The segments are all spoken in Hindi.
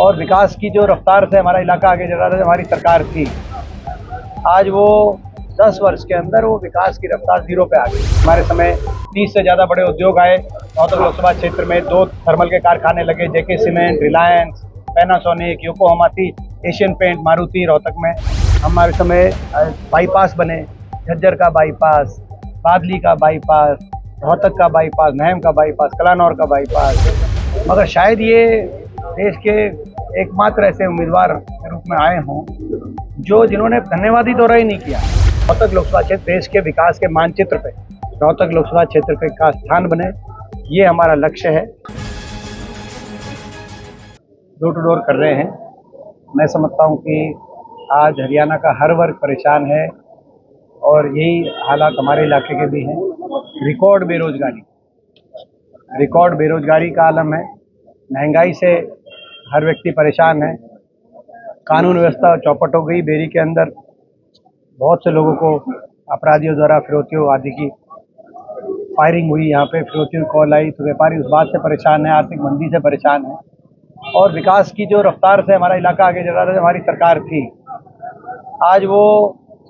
और विकास की जो रफ्तार से हमारा इलाका आगे चल रहा था, हमारी सरकार थी, आज वो 10 वर्ष के अंदर वो विकास की रफ्तार जीरो पे आ गई। हमारे समय 30 से ज़्यादा बड़े उद्योग आए। रोहतक लोकसभा क्षेत्र में 2 थर्मल के कारखाने लगे, जेके सीमेंट, रिलायंस, पैनासोनिक, योकोहामा थी, एशियन पेंट, मारुति रोहतक में। हमारे समय बाईपास बने, झज्जर का बाईपास, बादली का बाईपास, रोहतक का बाईपास, महम का बाईपास, कलानौर का बाईपास। मगर शायद ये देश के एकमात्र ऐसे उम्मीदवार के रूप में आए हों जिन्होंने धन्यवादी दौरा ही नहीं किया। रोहतक लोकसभा क्षेत्र देश के विकास के मानचित्र पे रोहतक लोकसभा क्षेत्र का स्थान बने, ये हमारा लक्ष्य है। डोर टू डोर कर रहे हैं। मैं समझता हूँ कि आज हरियाणा का हर वर्ग परेशान है और यही हालात हमारे इलाके के भी हैं। रिकॉर्ड बेरोजगारी का आलम है। महंगाई से हर व्यक्ति परेशान है। कानून व्यवस्था चौपट हो गई। बेरी के अंदर बहुत से लोगों को अपराधियों द्वारा फिरौतियों आदि की फायरिंग हुई, यहाँ पे फिरौतियों कॉल आई, तो व्यापारी उस बात से परेशान है, आर्थिक मंदी से परेशान है। और विकास की जो रफ्तार से हमारा इलाका आगे चल रहा था, हमारी सरकार थी, आज वो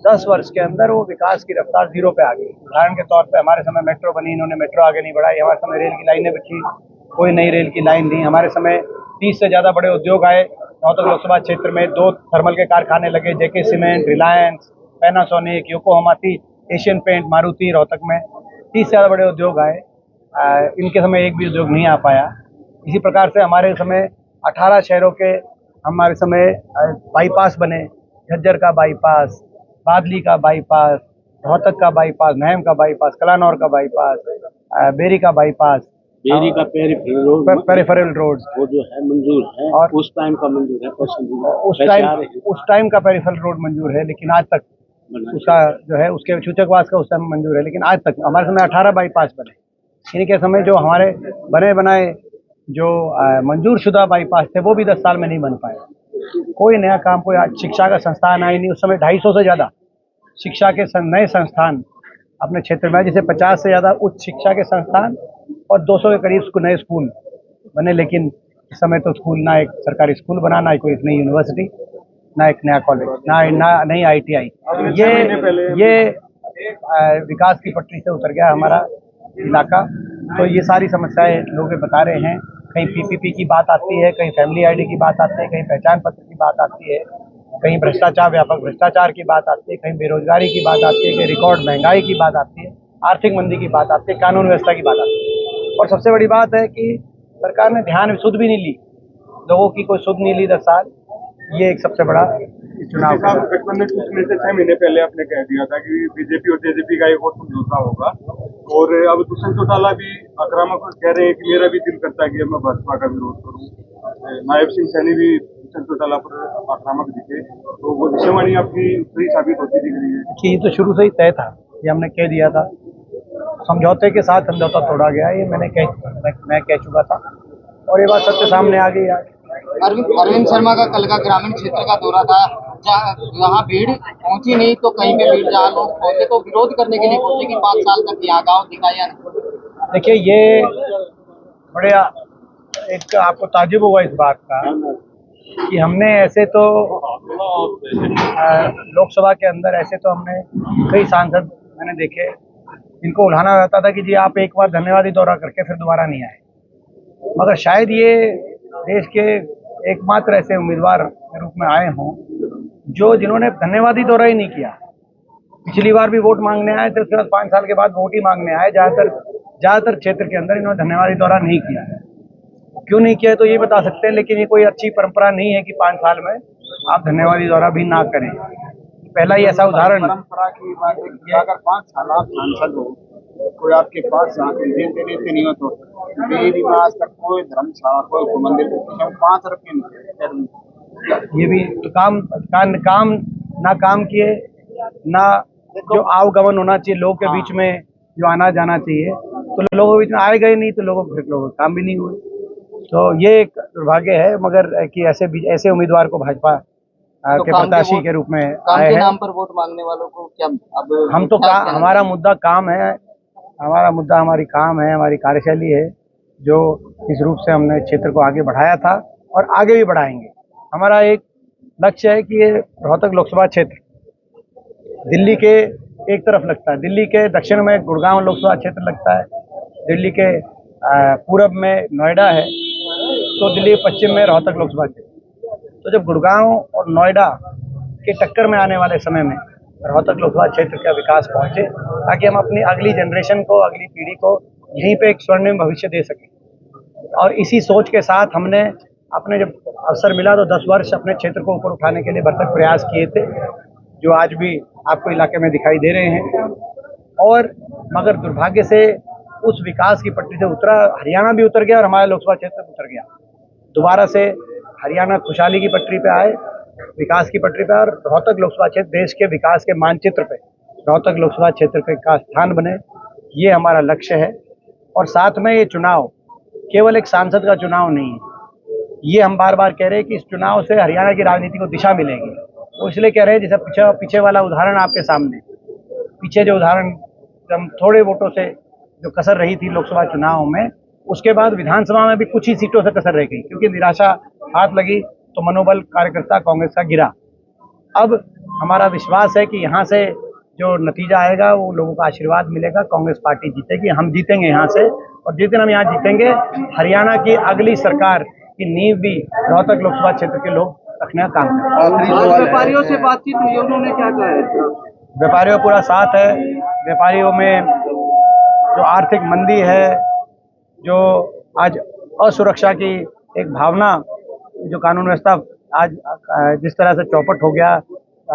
10 वर्ष के अंदर वो विकास की रफ्तार जीरो पे आ गई। उदाहरण के तौर पे हमारे समय मेट्रो बनी, इन्होंने मेट्रो आगे नहीं बढ़ाई। हमारे समय रेल की लाइनें बिछी, कोई नई रेल की लाइन दी। हमारे समय 30 से ज़्यादा बड़े उद्योग आए। रोहतक लोकसभा क्षेत्र में 2 थर्मल के कारखाने लगे, जेके सीमेंट, रिलायंस, पैनासोनिक, योकोहामा थी, एशियन पेंट, मारुति रोहतक में 30 से ज़्यादा बड़े उद्योग आए। इनके समय एक भी उद्योग नहीं आ पाया। इसी प्रकार से हमारे समय 18 शहरों के हमारे समय बाईपास बने, झज्जर का बाईपास, बादली का बाईपास, रोहतक का बाईपास, महम का बाईपास, कलानौर का बाईपास, बेरी का बाईपास, बेरी का पेरिफेरल रोड्स वो जो है मंजूर है, और उस टाइम का मंजूर है, उस टाइम का पेरिफेरल रोड मंजूर है, लेकिन आज तक उसका जो है उसके सूचकवास का उस टाइम मंजूर है, लेकिन आज तक हमारे समय 18 बाईपास बने। इनके समय जो हमारे बने बनाए जो मंजूर शुदा बाईपास थे वो भी 10 साल में नहीं बन पाए। कोई नया काम, कोई शिक्षा का संस्थान आया नहीं। उस समय 250 से ज़्यादा शिक्षा के नए संस्थान अपने क्षेत्र में, जैसे 50 से ज़्यादा उच्च शिक्षा के संस्थान और 200 के करीब नए स्कूल बने। लेकिन इस समय तो स्कूल, ना एक सरकारी स्कूल बना, ना कोई नई यूनिवर्सिटी, ना एक नया कॉलेज, ना नई ITI। ये विकास की पटरी से उतर गया हमारा इलाका। तो ये सारी समस्याएं लोग बता रहे हैं। कहीं PPP की बात आती है, कहीं फैमिली ID की बात आती है, कहीं पहचान पत्र की बात आती है, कहीं भ्रष्टाचार, व्यापक भ्रष्टाचार की बात आती है, कहीं बेरोजगारी की बात आती है, कहीं रिकॉर्ड महंगाई की बात आती है, आर्थिक मंदी की बात आती है, कानून व्यवस्था की बात आती है। और सबसे बड़ी बात है कि सरकार ने ध्यान सुध भी नहीं ली, लोगों की कोई सुध नहीं ली 10 साल। ये एक सबसे बड़ा चुनाव। गठबंधन टूटने से 6 महीने पहले आपने कह दिया था कि बीजेपी और JJP का एक और समझौता होगा, और अब दुष्यंत चौटाला भी आक्रामक कह रहे हैं कि मेरा भी दिल करता है कि मैं भाजपा का विरोध करूं। नायब सिंह सैनी भी दुष्यंत चौटाला पर आक्रामक दिखे, तो वो भविष्यवाणी आपकी सही साबित होती दिख रही है कि ये तो शुरू से ही तय था, ये हमने कह दिया था। समझौते के साथ समझौता तोड़ा गया, ये मैं कह चुका था, और ये बात सत्य सामने आ गई आज। अरविंद शर्मा का कल का ग्रामीण क्षेत्र का दौरा था, जहाँ भीड़ पहुंची नहीं तो कहीं पे भीड़, जहाँ लोग पहुंचे तो विरोध करने के लिए पहुंचे कि 5 साल तक यहाँ गाँव दिखाया नहीं। देखिए, ये बड़े एक आपको ताज्जुब होगा इस बात का कि हमने ऐसे तो लोकसभा के अंदर ऐसे तो हमने कई सांसद मैंने देखे, इनको उल्हाना रहता था कि जी आप एक बार धन्यवादी दौरा करके फिर दोबारा नहीं आए। मगर शायद ये देश के एकमात्र ऐसे उम्मीदवार के रूप में आए हों जिन्होंने धन्यवादी दौरा ही नहीं किया। पिछली बार भी वोट मांगने आए थे, उसके बाद 5 साल के बाद वोट ही मांगने आए। ज़्यादातर क्षेत्र के अंदर इन्होंने धन्यवादी दौरा नहीं किया है। क्यों नहीं किया तो ये बता सकते हैं, लेकिन ये कोई अच्छी परंपरा नहीं है कि 5 साल में आप धन्यवादी दौरा भी ना करें। पहला ही ऐसा उदाहरण, परंपरा की बात है कि अगर 5 साल आप सांसद हो, कोई आपके पास देते नहीं हो, तो मेरी आज तक कोई धर्मशाला, कोई मंदिर 5 रुपये नहीं। ये भी तो काम ना काम किए, ना जो आवागमन होना चाहिए लोगों के बीच में, जो आना जाना चाहिए, तो लोगों के बीच में आए गए नहीं, तो लोगों का काम भी नहीं हुए। तो ये एक दुर्भाग्य है, मगर कि ऐसे उम्मीदवार को भाजपा तो के प्रत्याशी के रूप में आए के हैं। नाम पर वोट मांगने वालों को क्या अब हम तो हमारा मुद्दा काम है, हमारी काम है, हमारी कार्यशैली है, जो इस रूप से हमने क्षेत्र को आगे बढ़ाया था और आगे भी बढ़ाएंगे। हमारा एक लक्ष्य है कि ये रोहतक लोकसभा क्षेत्र दिल्ली के एक तरफ लगता है, दिल्ली के दक्षिण में गुड़गांव लोकसभा क्षेत्र लगता है, दिल्ली के पूरब में नोएडा है, तो दिल्ली के पश्चिम में रोहतक लोकसभा क्षेत्र। तो जब गुड़गांव और नोएडा के टक्कर में आने वाले समय में रोहतक लोकसभा क्षेत्र का विकास पहुंचे, ताकि हम अपनी अगली जनरेशन को, अगली पीढ़ी को यहीं पे एक स्वर्णिम भविष्य दे सकें। और इसी सोच के साथ हमने अपने जब अवसर मिला तो 10 वर्ष अपने क्षेत्र को ऊपर उठाने के लिए भरसक प्रयास किए थे, जो आज भी आपको इलाके में दिखाई दे रहे हैं। और मगर दुर्भाग्य से उस विकास की पटरी से हरियाणा भी उतर गया और हमारा लोकसभा क्षेत्र उतर गया। दोबारा से हरियाणा खुशहाली की पटरी पे आए, विकास की पटरी पे, और रोहतक लोकसभा क्षेत्र देश के विकास के मानचित्र पे रोहतक लोकसभा क्षेत्र का स्थान बने, ये हमारा लक्ष्य है। और साथ में ये चुनाव केवल एक सांसद का चुनाव नहीं है, ये हम बार बार कह रहे हैं कि इस चुनाव से हरियाणा की राजनीति को दिशा मिलेगी। वो इसलिए कह रहे हैं, जैसे पीछे वाला उदाहरण आपके सामने, पीछे जो उदाहरण हम थोड़े वोटों से जो कसर रही थी लोकसभा चुनाव में, उसके बाद विधानसभा में भी कुछ ही सीटों से कसर रह गई, क्योंकि निराशा हाथ लगी तो मनोबल कार्यकर्ता कांग्रेस का गिरा। अब हमारा विश्वास है कि यहाँ से जो नतीजा आएगा वो लोगों का आशीर्वाद मिलेगा, कांग्रेस पार्टी जीतेगी, हम जीतेंगे यहाँ से। और जिस दिन हम यहाँ जीतेंगे, हरियाणा की अगली सरकार की नींव भी रोहतक लोकसभा क्षेत्र के लोग रखने का काम करेंगे। व्यापारियों से बातचीत हुई, उन्होंने क्या कहा है? व्यापारियों का पूरा साथ है। व्यापारियों में जो आर्थिक मंदी है, जो आज असुरक्षा की एक भावना, जो कानून व्यवस्था आज जिस तरह से चौपट हो गया,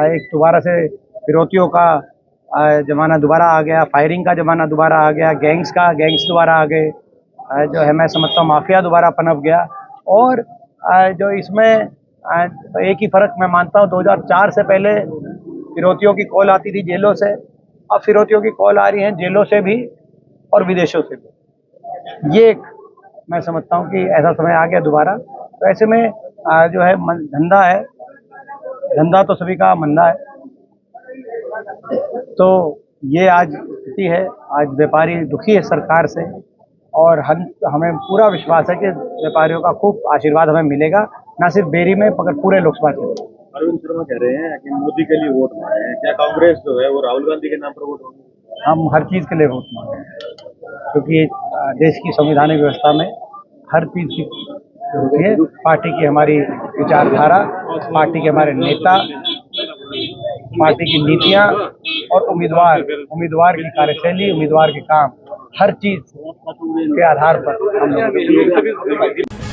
एक दोबारा से फिरौतियों का ज़माना दोबारा आ गया, फायरिंग का ज़माना दोबारा आ गया, गैंग्स दोबारा आ गए, जो है मैं समझता हूँ माफिया दोबारा पनप गया। और जो इसमें एक ही फ़र्क मैं मानता हूँ, 2004 से पहले फिरौतियों की कॉल आती थी जेलों से, अब फिरौतियों की कॉल आ रही है जेलों से भी और विदेशों से भी। ये एक मैं समझता हूँ कि ऐसा समय आ गया दोबारा। तो ऐसे में जो है धंधा है, धंधा तो सभी का मंदा है। तो ये आज स्थिति है, आज व्यापारी दुखी है सरकार से, और हमें पूरा विश्वास है कि व्यापारियों का खूब आशीर्वाद हमें मिलेगा, न सिर्फ बेरी में मगर पूरे लोकसभा क्षेत्र। अरविंद शर्मा कह रहे हैं कि मोदी के लिए वोट मांगे हैं, क्या कांग्रेस जो है वो राहुल गांधी के नाम पर वोट मांगे? हम हर चीज़ के लिए वोट मांगे हैं, क्योंकि देश की संवैधानिक व्यवस्था में हर चीज़ की होती है। पार्टी की हमारी विचारधारा, पार्टी के हमारे नेता, पार्टी की नीतियां और उम्मीदवार की कार्यशैली, उम्मीदवार के काम, हर चीज़ के आधार पर हम लोग